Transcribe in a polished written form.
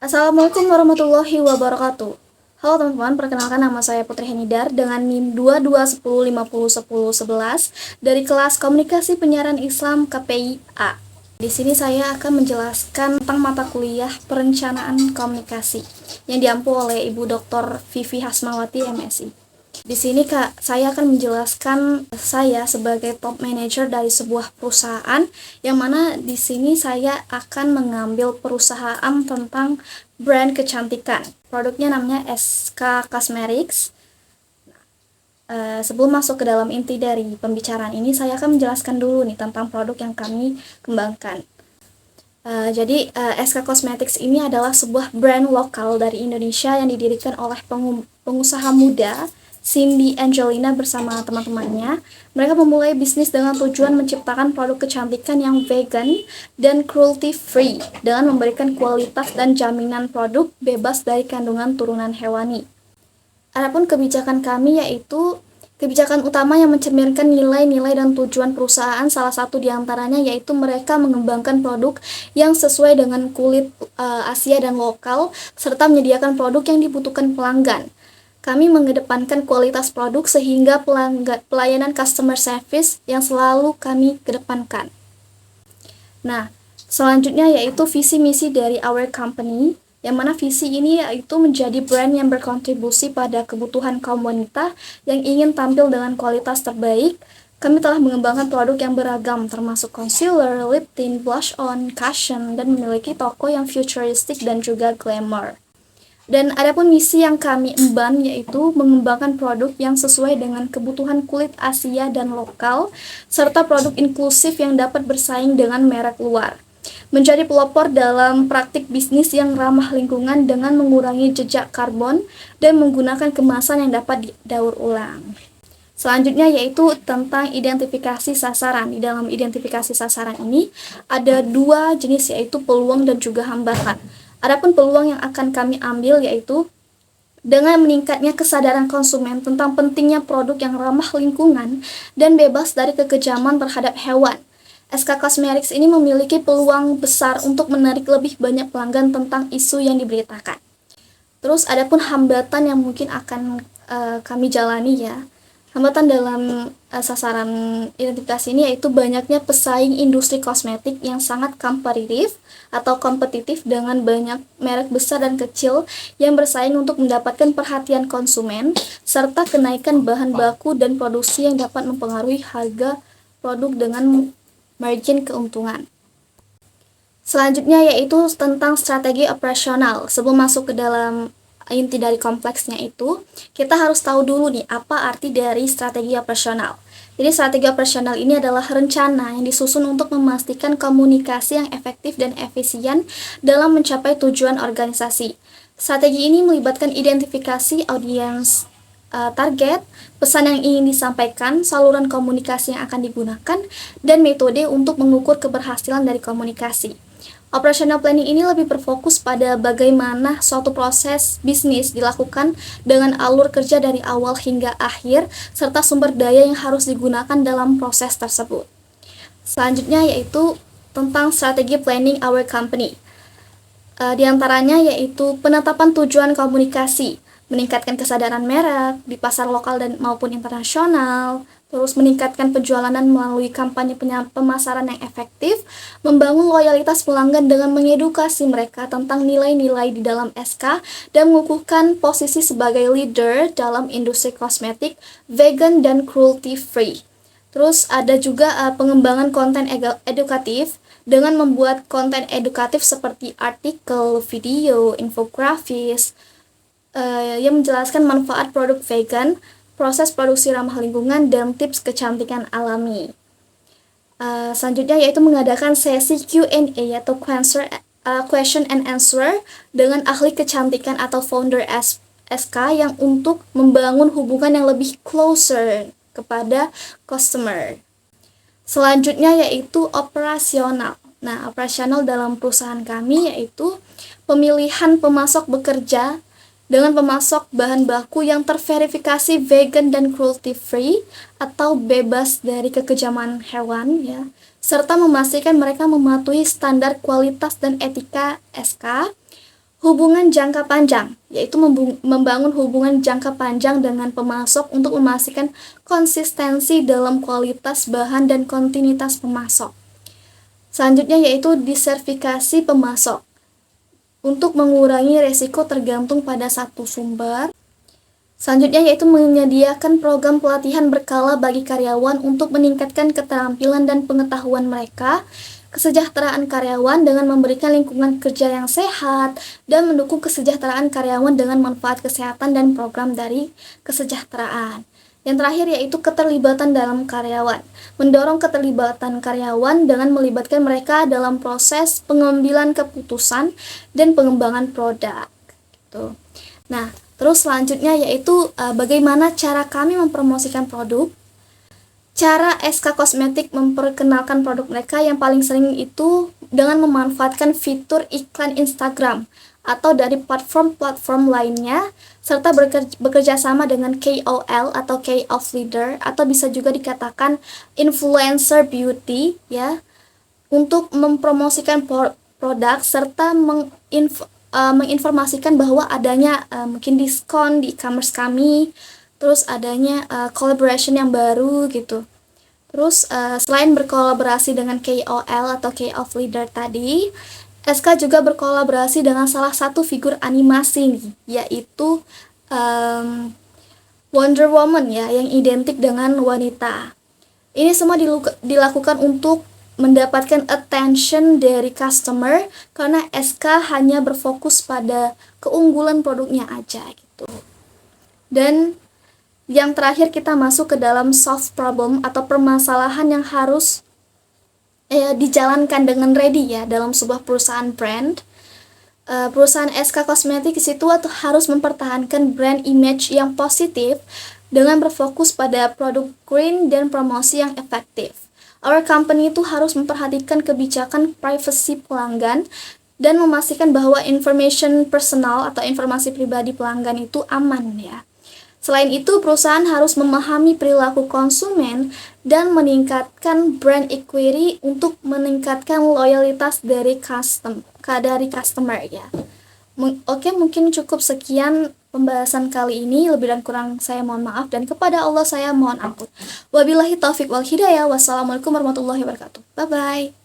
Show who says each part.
Speaker 1: Assalamualaikum warahmatullahi wabarakatuh. Halo teman-teman, perkenalkan nama saya Putri Henidar dengan NIM 2210501011 dari kelas Komunikasi Penyiaran Islam KPI A. Di sini saya akan menjelaskan tentang mata kuliah Perencanaan Komunikasi yang diampu oleh Ibu Dr. Vivi Hasmawati MSI. Di sini saya akan menjelaskan saya sebagai top manager dari sebuah perusahaan, yang mana di sini saya akan mengambil perusahaan tentang brand kecantikan. Produknya namanya SK Cosmetics. Sebelum masuk ke dalam inti dari pembicaraan ini, saya akan menjelaskan dulu nih tentang produk yang kami kembangkan. Jadi SK Cosmetics ini adalah sebuah brand lokal dari Indonesia yang didirikan oleh pengusaha muda Cindy Angelina bersama teman-temannya. Mereka memulai bisnis dengan tujuan menciptakan produk kecantikan yang vegan dan cruelty free dengan memberikan kualitas dan jaminan produk bebas dari kandungan turunan hewani. Adapun kebijakan kami yaitu kebijakan utama yang mencerminkan nilai-nilai dan tujuan perusahaan. Salah satu diantaranya yaitu mereka mengembangkan produk yang sesuai dengan kulit Asia dan lokal, serta menyediakan produk yang dibutuhkan pelanggan. Kami mengedepankan kualitas produk sehingga pelayanan customer service yang selalu kami kedepankan. Nah, selanjutnya yaitu visi misi dari our company, yang mana visi ini yaitu menjadi brand yang berkontribusi pada kebutuhan kaum wanita yang ingin tampil dengan kualitas terbaik. Kami telah mengembangkan produk yang beragam termasuk concealer, lip tint, blush on, cushion, dan memiliki toko yang futuristik dan juga glamour. Dan adapun misi yang kami emban yaitu mengembangkan produk yang sesuai dengan kebutuhan kulit Asia dan lokal, serta produk inklusif yang dapat bersaing dengan merek luar. Menjadi pelopor dalam praktik bisnis yang ramah lingkungan dengan mengurangi jejak karbon dan menggunakan kemasan yang dapat didaur ulang. Selanjutnya yaitu tentang identifikasi sasaran. Di dalam identifikasi sasaran ini ada dua jenis, yaitu peluang dan juga hambatan. Adapun peluang yang akan kami ambil yaitu dengan meningkatnya kesadaran konsumen tentang pentingnya produk yang ramah lingkungan dan bebas dari kekejaman terhadap hewan. SK Cosmetics ini memiliki peluang besar untuk menarik lebih banyak pelanggan tentang isu yang diberitakan. Terus adapun hambatan yang mungkin akan kami jalani ya. Hambatan dalam sasaran identifikasi ini yaitu banyaknya pesaing industri kosmetik yang sangat kompetitif dengan banyak merek besar dan kecil yang bersaing untuk mendapatkan perhatian konsumen, serta kenaikan bahan baku dan produksi yang dapat mempengaruhi harga produk dengan margin keuntungan. Selanjutnya yaitu tentang strategi operasional. Sebelum masuk ke dalam inti dari kompleksnya itu, kita harus tahu dulu nih apa arti dari strategi operasional. Jadi strategi operasional ini adalah rencana yang disusun untuk memastikan komunikasi yang efektif dan efisien dalam mencapai tujuan organisasi. Strategi ini melibatkan identifikasi audiens target, pesan yang ingin disampaikan, saluran komunikasi yang akan digunakan, dan metode untuk mengukur keberhasilan dari komunikasi. Operational planning ini lebih berfokus pada bagaimana suatu proses bisnis dilakukan dengan alur kerja dari awal hingga akhir, serta sumber daya yang harus digunakan dalam proses tersebut. Selanjutnya yaitu tentang strategi planning our company. Di antaranya yaitu penetapan tujuan komunikasi, meningkatkan kesadaran merek di pasar lokal dan maupun internasional, terus meningkatkan penjualan melalui kampanye pemasaran yang efektif, membangun loyalitas pelanggan dengan mengedukasi mereka tentang nilai-nilai di dalam SK, dan mengukuhkan posisi sebagai leader dalam industri kosmetik, vegan dan cruelty free. Terus ada juga pengembangan konten edukatif dengan membuat konten edukatif seperti artikel, video, infografis, yang menjelaskan manfaat produk vegan, proses produksi ramah lingkungan, dan tips kecantikan alami. Selanjutnya yaitu mengadakan sesi Q&A atau question and answer dengan ahli kecantikan atau founder SK yang untuk membangun hubungan yang lebih closer kepada customer. Selanjutnya yaitu operasional. Nah, operasional dalam perusahaan kami yaitu pemilihan pemasok bekerja dengan pemasok bahan baku yang terverifikasi vegan dan cruelty free atau bebas dari kekejaman hewan ya, serta memastikan mereka mematuhi standar kualitas dan etika SK, Hubungan jangka panjang, yaitu membangun hubungan jangka panjang dengan pemasok untuk memastikan konsistensi dalam kualitas bahan dan kontinuitas pemasok. Selanjutnya yaitu diversifikasi pemasok, untuk mengurangi resiko tergantung pada satu sumber. Selanjutnya yaitu menyediakan program pelatihan berkala bagi karyawan untuk meningkatkan keterampilan dan pengetahuan mereka, kesejahteraan karyawan dengan memberikan lingkungan kerja yang sehat, dan mendukung kesejahteraan karyawan dengan manfaat kesehatan dan program dari kesejahteraan. Yang terakhir yaitu keterlibatan dalam karyawan, mendorong keterlibatan karyawan dengan melibatkan mereka dalam proses pengambilan keputusan dan pengembangan produk. Gitu. Nah, terus selanjutnya yaitu bagaimana cara kami mempromosikan produk. Cara SK Kosmetik memperkenalkan produk mereka yang paling sering itu dengan memanfaatkan fitur iklan Instagram atau dari platform-platform lainnya, serta bekerja sama dengan KOL atau Key of Leader, atau bisa juga dikatakan influencer beauty ya, untuk mempromosikan produk serta menginformasikan bahwa adanya mungkin diskon di e-commerce kami, terus adanya collaboration yang baru gitu. Terus selain berkolaborasi dengan KOL atau Key of Leader tadi, SK juga berkolaborasi dengan salah satu figur animasi nih, yaitu Wonder Woman ya, yang identik dengan wanita. Ini semua dilakukan untuk mendapatkan attention dari customer, karena SK hanya berfokus pada keunggulan produknya aja gitu. Dan yang terakhir kita masuk ke dalam soft problem atau permasalahan yang harus dijalankan dengan ready ya dalam sebuah perusahaan brand. Perusahaan SK Kosmetik itu harus mempertahankan brand image yang positif dengan berfokus pada produk green dan promosi yang efektif. Our company itu harus memperhatikan kebijakan privacy pelanggan dan memastikan bahwa information personal atau informasi pribadi pelanggan itu aman ya. Selain itu, perusahaan harus memahami perilaku konsumen dan meningkatkan brand equity untuk meningkatkan loyalitas dari customer ya. Oke, mungkin cukup sekian pembahasan kali ini. Lebih dan kurang saya mohon maaf, dan kepada Allah saya mohon ampun. Wabillahi taufik wal hidayah. Wassalamualaikum warahmatullahi wabarakatuh. Bye bye.